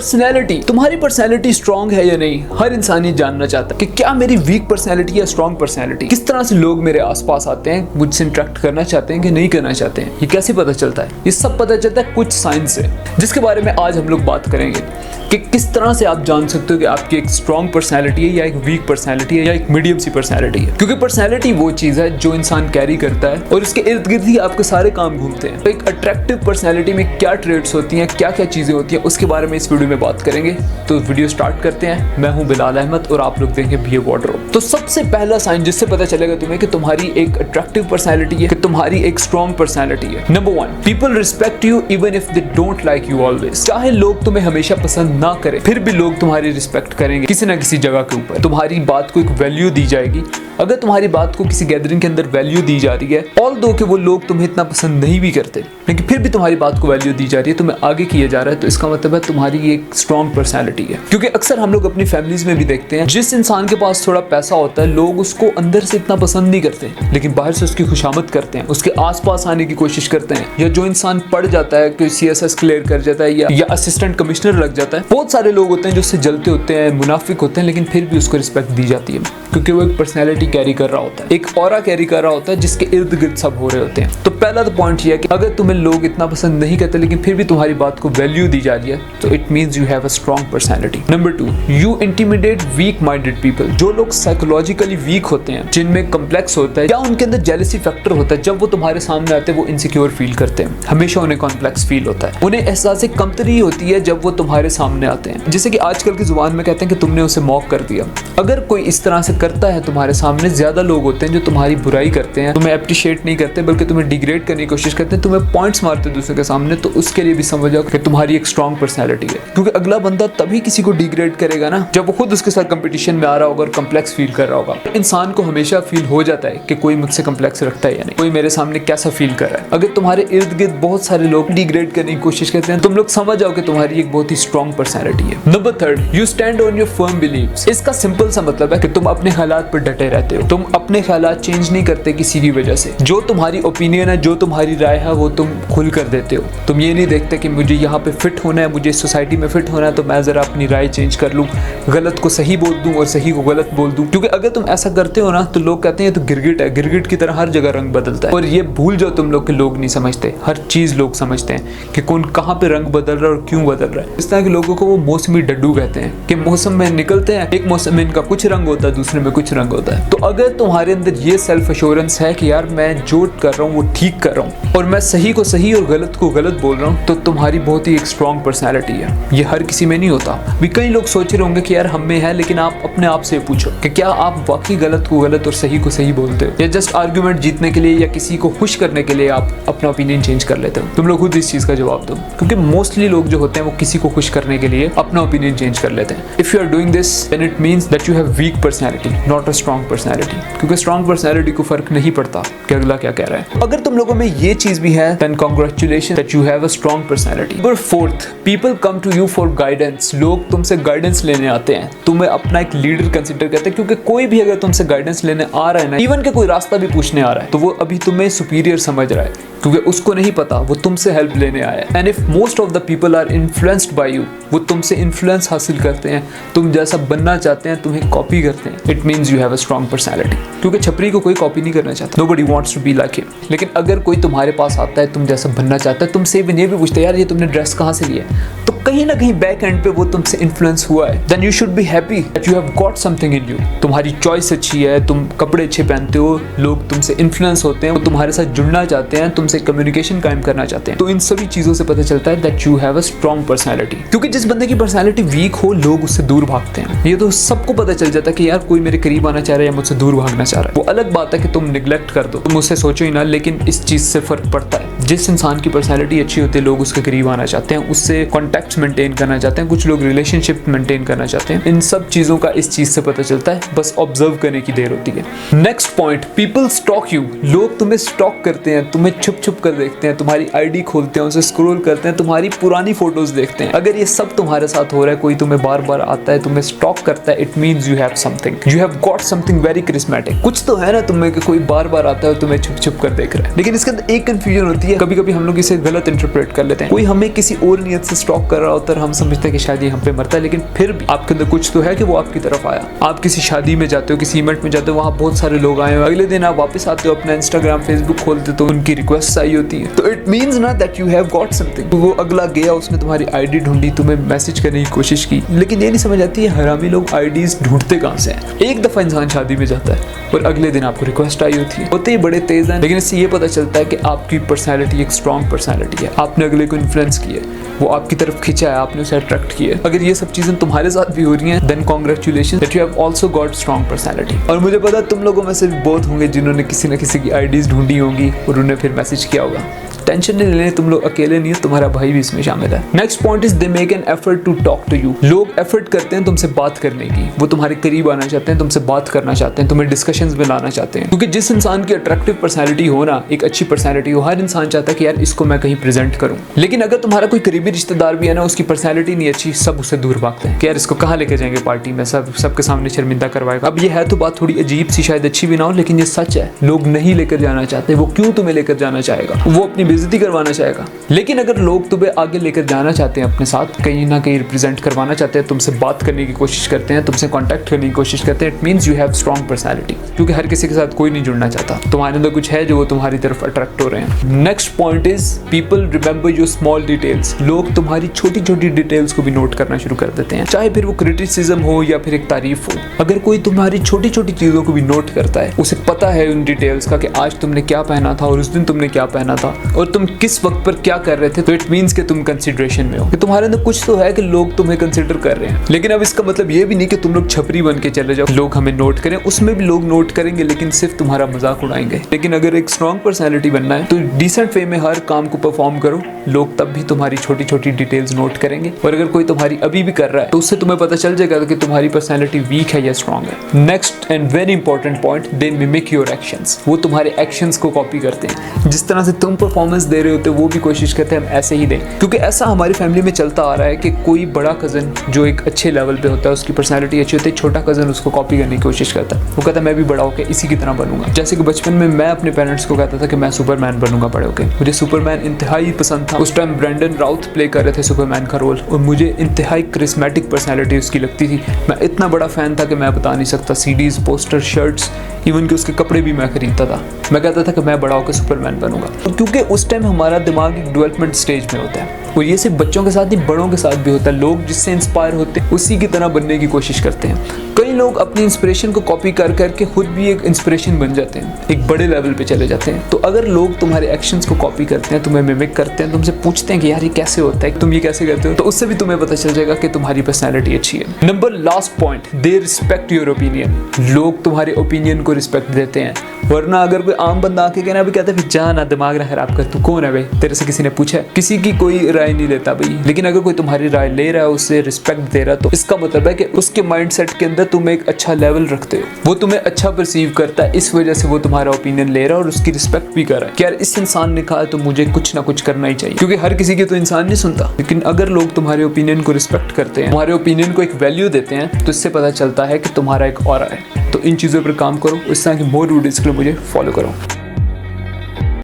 Personality, तुम्हारी personality strong है या नहीं, हर इंसान ये जानना चाहता है कि क्या मेरी वीक पर्सनैलिटी या स्ट्रॉन्ग पर्सनैलिटी, किस तरह से लोग मेरे आसपास आते हैं, मुझसे इंटरेक्ट करना चाहते हैं कि नहीं करना चाहते हैं, ये कैसे पता चलता है। ये सब पता चलता है कुछ साइंस से, जिसके बारे में आज हम लोग बात करेंगे कि किस तरह से आप जान सकते हो कि आपकी एक स्ट्रॉन्ग पर्सनैलिटी है या एक वीक पर्सनैलिटी है या एक मीडियम सी पर्सनैलिटी है। क्योंकि पर्सनैलिटी वो चीज़ है जो इंसान कैरी करता है और उसके इर्द गिर्द ही आपके सारे काम घूमते हैं। तो एक अट्रैक्टिव पर्सनैलिटी में क्या ट्रेड्स होती हैं, क्या क्या चीज़ें होती हैं, उसके बारे में इस वीडियो में बात करेंगे। तो वीडियो स्टार्ट करते हैं। मैं हूं बिलाल अहमद और आप लोग देखेंगे बीए वार्डरोब। तो सबसे पहला साइन जिससे पता चलेगा तुम्हें कि तुम्हारी एक अट्रैक्टिव पर्सनैलिटी है, कि तुम्हारी एक स्ट्रॉन्ग पर्सनैलिटी है। Number 1, people respect you even if they don't like you always. चाहे लोग तुम्हें हमेशा पसंद ना करें, फिर भी लोग तुम्हारी रिस्पेक्ट करेंगे किसी ना किसी जगह के ऊपर। तुम्हारी बात को एक वैल्यू दी जाएगी। अगर तुम्हारी बात को किसी गैदरिंग के अंदर वैल्यू दी जा रही है, ऑल्दो कि वो लोग तुम्हें इतना पसंद नहीं भी करते, लेकिन फिर भी तुम्हारी बात को वैल्यू दी जा रही है, तुम्हें आगे किया जा रहा है, तो इसका मतलब है तुम्हारी एक स्ट्रॉन्ग पर्सनैलिटी है। क्योंकि अक्सर हम लोग अपनी फैमिलीज में भी देखते हैं, जिस इंसान के पास थोड़ा पैसा होता है, लोग उसको अंदर से इतना पसंद नहीं करते, लेकिन बाहर से उसकी खुशामद करते हैं, उसके आसपास आने की कोशिश करते हैं। या जो इंसान पढ़ जाता है, कोई CSS क्लियर कर जाता है या असिस्टेंट कमिश्नर लग जाता है, बहुत सारे लोग होते हैं जो उससे जलते होते हैं, मुनाफिक होते हैं, लेकिन फिर भी उसको रिस्पेक्ट दी जाती है, क्योंकि वो एक पर्सनैलिटी कैरी कर रहा होता है, एक ऑरा कैरी कर रहा होता है, जिसके इर्द गिर्द सब हो रहे होते हैं। तो पहला तो पॉइंट ये है कि अगर तुम्हें लोग इतना पसंद नहीं करते, लेकिन फिर भी तुम्हारी बात को वैल्यू दी जा रही है, तो it means you have a strong personality. Number 2, you intimidate weak minded people. जो लोग साइकोलॉजिकली वीक होते हैं, जिनमें कॉम्प्लेक्स होता है या उनके अंदर जेलसी फैक्टर होता है, जब वो तुम्हारे सामने आते हैं वो इनसिक्योर फील करते हैं, हमेशा उन्हें कॉम्प्लेक्स फील होता है, उन्हें एहसास कमतरी होती है जब वो तुम्हारे सामने आते हैं। जैसे कि आजकल की जुबान में कहते हैं कि तुमने उसे मॉक कर दिया। अगर कोई इस तरह से करता है तुम्हारे सामने, ज्यादा लोग होते हैं जो तुम्हारी बुराई करते हैं, तुम्हें अप्रिशिएट नहीं करते, बल्कि तुम्हें डिग्रेड करने की कोशिश करते हैं, तुम्हें पॉइंट्स मारते हैं दूसरे के सामने, तो उसके लिए भी समझ जाओ कि तुम्हारी एक स्ट्रॉन्ग पर्सनैलिटी है। क्योंकि अगला बंदा तभी किसी को डिग्रेड करेगा ना, जब वो खुद उसके साथ कंपटीशन में आ रहा होगा और कम्प्लेक्स फील कर रहा होगा। इंसान को हमेशा फील हो जाता है कि कोई मुझसे कम्प्लेक्स रखता है या नहीं, कोई मेरे सामने कैसा फील कर रहा है। अगर तुम्हारे इर्द गिर्द बहुत सारे लोग डिग्रेड करने की कोशिश करते हैं, तुम लोग समझ जाओ कि तुम्हारी एक बहुत ही स्ट्रॉन्ग पर्सनैलिटी है। Number 3, you stand on your firm beliefs. इसका सिंपल सा मतलब है कि तुम अपने हालात पर डटे रहते हो, तुम अपने ख्यालात चेंज नहीं करते किसी की वजह से। जो तुम्हारी ओपिनियन है, जो तुम्हारी राय है, वो तुम खुल कर देते हो। तुम ये नहीं देखते कि मुझे यहाँ पे फिट होना है, मुझे इस सोसाइटी में फिट होना है, तो मैं जरा अपनी राय चेंज कर लूँ, गलत को सही बोल दूँ और सही को गलत बोल दूँ। क्योंकि अगर तुम ऐसा करते हो ना, तो लोग कहते हैं तो गिरगिट है, गिरगिट की तरह हर जगह रंग बदलता है। और ये भूल जाओ तुम लोग कि लोग नहीं समझते, हर चीज लोग समझते हैं कि कौन कहाँ पे रंग बदल रहा है और क्यों बदल रहा है। इस तरह के लोगों को वो मौसमी डड्डू कहते हैं कि मौसम में निकलते हैं, एक मौसम में इनका कुछ रंग होता है, दूसरे में कुछ रंग होता है। तो अगर तुम्हारे अंदर ये सेल्फ एश्योरेंस है कि यार मैं जो कर रहा हूँ वो ठीक कर रहा हूँ और मैं सही को सही और गलत को गलत बोल रहा हूँ, तो तुम्हारी बहुत ही एक स्ट्रॉन्ग पर्सनैलिटी है। ये हर किसी में नहीं होता। भी कई लोग सोच रहे होंगे कि यार हम में है, लेकिन आप अपने आप से पूछो कि क्या आप वाकई गलत को गलत और सही को सही बोलते हो, या जस्ट आर्ग्यूमेंट जीतने के लिए या किसी को खुश करने के लिए आप अपना ओपिनियन चेंज कर लेते हो। तुम लोग खुद इस चीज का जवाब दो, क्योंकि मोस्टली लोग जो होते हैं वो किसी को खुश करने के लिए अपना ओपिनियन चेंज कर लेते हैं। If you are doing this then it means that you have weak personality, not a strong personality. क्योंकि स्ट्रॉन्ग पर्सनैलिटी को फर्क नहीं पड़ता कि अगला क्या कह रहा है। अगर तुम लोगों में ये चीज भी है then congratulation that you have a strong personality. Number 4, people come to you for guidance. लोग तुमसे गाइडेंस लेने आते हैं, तुम्हें अपना एक लीडर कंसिडर करते हैं, क्योंकि कोई भी अगर तुमसे गाइडेंस लेने आ रहा है ना, इवन के कोई रास्ता भी पूछने आ रहा है, तो वो अभी तुम्हें सुपीरियर समझ रहा है, क्योंकि उसको नहीं पता, वो तुमसे हेल्प लेने आया है। And if most of the people are influenced by you, वो तुमसे इन्फ्लुएंस हासिल करते हैं, तुम जैसा बनना चाहते हैं, तुम्हें कॉपी करते हैं, it means you have a strong personality. क्योंकि छपरी को कोई कॉपी नहीं करना चाहता, nobody wants to be like him. लेकिन अगर कोई तुम्हारे पास आता है, तुम जैसा बनना चाहता है, तुमसे ये भी पूछता है यार ये तुमने ड्रेस कहाँ से लिया है, तो कहीं ना कहीं बैक एंड पे वो तुमसे इन्फ्लुएंस हुआ है, then you should be happy that you have got something in you. तुम्हारी चॉइस अच्छी है, तुम कपड़े अच्छे पहनते हो, लोग तुमसे इन्फ्लुएंस होते हैं, वो तुम्हारे साथ जुड़ना चाहते हैं, तुमसे कम्युनिकेशन कायम करना चाहते हैं। तो इन सभी चीजों से पता चलता है that you have a strong personality. क्योंकि जिस बंदे की पर्सनैलिटी वीक हो, लोग उससे दूर भागते हैं। ये तो सबको पता चल जाता है कि यार कोई मेरे करीब आना चाह रहा है या मुझसे दूर भागना चाह रहा है। वो अलग बात है कि तुम निग्लेक्ट कर दो, तुम उससे सोचो ही ना, लेकिन इस चीज से फर्क पड़ता है। जिस इंसान की पर्सनैलिटी अच्छी होती है, लोग उसके करीब आना चाहते हैं, उससे कॉन्टैक्ट मेंटेन करना चाहते हैं, कुछ लोग रिलेशनशिप मेंटेन करना चाहते हैं। इन सब चीजों का इस चीज से पता चलता है, बस ऑब्जर्व करने की देर होती है। Next point, people stock you. लोग तुम्हें स्टॉक करते हैं, तुम्हें छुप छुप कर देखते हैं, तुम्हारी आईडी खोलते हैं, उसे स्क्रॉल करते हैं, तुम्हारी पुरानी फोटोज देखते हैं। अगर ये सब जब तुम्हारे साथ हो रहा है, कोई तुम्हें बार बार आता है, तुम्हें स्टॉक करता है, it means you have something, you have got something very charismatic. कुछ तो है ना तुम्हें कि कोई बार बार आता है और तुम्हें छुप छुप कर देख रहा है। लेकिन इसके अंदर एक कंफ्यूजन होती है, कभी कभी हम लोग इसे गलत इंटरप्रेट कर लेते हैं। कोई हमें किसी और नियत से स्टॉक कर रहा होता है, हम समझते हैं कि शायद ये हम पे मरता है, लेकिन फिर भी आपके अंदर कुछ तो है कि वो आपकी तरफ आया। आप किसी शादी में जाते हो, किसी इवेंट में जाते हो, वहाँ बहुत सारे लोग आए हो, अगले दिन आप वापस आते हो, अपना इंस्टाग्राम फेसबुक खोलते तो उनकी रिक्वेस्ट आई होती है, तो इट मीन्स ना that you have got something. तो वो अगला गया, उसने तुम्हारी आईडी ढूंढी, तुम्हें मैसेज करने की कोशिश की, लेकिन ये नहीं समझ आती है हरामी लोग आईडीज ढूंढते कहाँ से हैं। एक दफा इंसान शादी में जाता है और अगले दिन आपको रिक्वेस्ट आई होती है, होते ही बड़े तेज हैं, लेकिन इससे ये पता चलता है कि आपकी पर्सनैलिटी एक स्ट्रॉन्ग पर्सनैलिटी है, आपने अगले को इन्फ्लुएंस किया, वो आपकी तरफ खिंचा है, आपने उसे अट्रैक्ट किया। अगर ये सब चीजें तुम्हारे साथ भी हो रही हैं, then congratulations that you have also got strong personality. और मुझे पता है तुम लोगों में से भी बहुत होंगे जिन्होंने किसी न किसी की आईडीज ढूंढी होंगी और उन्हें फिर मैसेज किया होगा। टेंशन नहीं लेने, तुम लोग अकेले नहीं हो, तुम्हारा भाई भी इसमें शामिल है। Next point is they make an effort to talk to you. लोग एफर्ट करते हैं तुमसे बात करने की, वो तुम्हारे करीब आना चाहते हैं, तुमसे बात करना चाहते हैं, तुम्हें डिस्कशंस में लाना चाहते हैं। क्योंकि जिस इंसान की अट्रैक्टिव पर्सनैलिटी हो ना, एक अच्छी पर्सनैलिटी हो, हर इंसान चाहता है कि यार इसको मैं कहीं प्रेजेंट करूं। लेकिन अगर तुम्हारा कोई करीबी रिश्तेदार भी है ना, उसकी पर्सनैलिटी नहीं अच्छी, सब उससे दूर भागते हैं कि यार इसको कहाँ लेके जाएंगे पार्टी में, सबके सामने शर्मिंदा करवाएगा। अब ये है तो बात थोड़ी अजीब सी, शायद अच्छी भी ना हो, लेकिन ये सच है। लोग नहीं लेकर जाना चाहते, वो क्यों तुम्हें लेकर जाना चाहेगा, वो अपनी बेइज्जती करवाना चाहेगा। लेकिन अगर लोग तुम्हें आगे लेकर जाना चाहते हैं, अपने साथ कहीं ना कहीं रिप्रेजेंट करवाना चाहते हैं, तुमसे बात करने की कोशिश करते हैं, तुमसे कांटेक्ट करने की कोशिश करते हैं, it means you have strong personality. क्योंकि हर किसी के साथ कोई नहीं जुड़ना चाहता, तुम्हारे अंदर कुछ है जो वो तुम्हारी तरफ अट्रैक्ट हो रहे हैं। Next point is people remember your small details. लोग तुम्हारी छोटी छोटी डिटेल्स को भी नोट करना शुरू कर देते हैं, चाहे फिर वो क्रिटिसिज्म हो या फिर एक तारीफ हो। अगर कोई तुम्हारी छोटी छोटी चीजों को भी नोट करता है, उसे पता है उन डिटेल्स का कि आज तुमने क्या पहना था और उस दिन तुमने क्या पहना था और तुम किस वक्त पर क्या कर रहे थे, तो इट मींस कि तुम कंसीडरेशन में हो, कि तुम्हारे अंदर कुछ तो है कि लोग तुम्हें कंसीडर कर रहे हैं। लेकिन अब इसका मतलब ये भी नहीं कि तुम लोग छपरी बन के चले जाओ, लोग हमें नोट करें, उसमें भी लोग नोट करेंगे लेकिन सिर्फ तुम्हारा मजाक उड़ाएंगे। लेकिन अगर एक स्ट्रॉन्ग पर्सनैलिटी बनना है तो डिसेंट वे में हर काम को परफॉर्म करो, लोग तब भी तुम्हारी छोटी छोटी डिटेल्स नोट करेंगे। और अगर कोई तुम्हारी अभी भी कर रहा है तो उससे तुम्हें पता चल जाएगा कि तुम्हारी पर्सनैलिटी वीक है या स्ट्रॉन्ग है। Next and very important point, they mimic your actions. वो तुम्हारे एक्शंस को कॉपी करते हैं, जिस तरह से तुम परफॉर्मेंस दे रहे होते वो भी कोशिश करते हैं हम ऐसे ही दें। क्योंकि ऐसा हमारी फैमिली में चलता आ रहा है कि कोई बड़ा कज़न जो एक अच्छे लेवल पे होता है, उसकी पर्सनैलिटी अच्छी होती है, छोटा कज़न उसको कॉपी करने की कोशिश करता है। वो कहता है मैं भी बड़ा होकर इसी की तरह बनूंगा। जैसे कि बचपन में मैं अपने पेरेंट्स को कहता था कि मैं सुपरमैन बनूंगा बड़े होकर। मुझे सुपरमैन इंतहाई पसंद था। उस टाइम ब्रेंडन राउथ प्ले कर रहे थे सुपरमैन का रोल और मुझे इंतहाई करिस्मेटिक पर्सनैलिटी उसकी लगती थी। मैं इतना बड़ा फैन था कि मैं बता नहीं सकता। सीडीज, पोस्टर, शर्ट्स, इवन कि उसके कपड़े भी मैं खरीदता था। मैं कहता था कि मैं बड़ा होकर सुपरमैन बनूंगा, क्योंकि उस टाइम हमारा दिमाग एक डेवलपमेंट स्टेज में होता है और ये सिर्फ बच्चों के साथ नहीं बड़ों के साथ भी होता है। लोग जिससे इंस्पायर होते हैं उसी की तरह बनने की कोशिश करते हैं। कई लोग अपनी इंस्पिरेशन को कॉपी कर करके खुद भी एक इंस्पिरेशन बन जाते हैं, एक बड़े लेवल पे चले जाते हैं। तो अगर लोग तुम्हारे एक्शंस को कॉपी करते हैं, तुम्हें मिमिक करते हैं, तुमसे पूछते हैं कि यार ये कैसे होता है, तुम ये कैसे करते हो, तो उससे भी तुम्हें पता चल जाएगा कि तुम्हारी पर्सनैलिटी अच्छी है। Number last point, they respect your opinion. लोग तुम्हारे ओपिनियन को रिस्पेक्ट देते हैं, वरना अगर कोई आम बंदा आके कहना भी कहता है जा ना दिमाग ना खराब कर, तू कौन है भाई, तेरे से किसी ने पूछा है? किसी की कोई राय नहीं लेता भाई। लेकिन अगर कोई तुम्हारी राय ले रहा है, उससे रिस्पेक्ट दे रहा है, तो इसका मतलब है कि उसके माइंडसेट के अंदर तुम एक अच्छा लेवल रखते हो, वो तुम्हें अच्छा परसीव करता है, इस वजह से वो तुम्हारा ओपिनियन ले रहा है और उसकी रिस्पेक्ट भी कर रहा है कि यार इस इंसान ने कहा तो मुझे कुछ ना कुछ करना ही चाहिए। क्योंकि हर किसी की तो इंसान नहीं सुनता, लेकिन अगर लोग तुम्हारे ओपिनियन को रिस्पेक्ट करते हैं, तुम्हारे ओपिनियन को एक वैल्यू देते हैं, तो इससे पता चलता है कि तुम्हारा एक ऑरा है। तो इन चीज़ों पर काम करो। इस तरह की मोर वीडियोस के लिए मुझे फॉलो करो।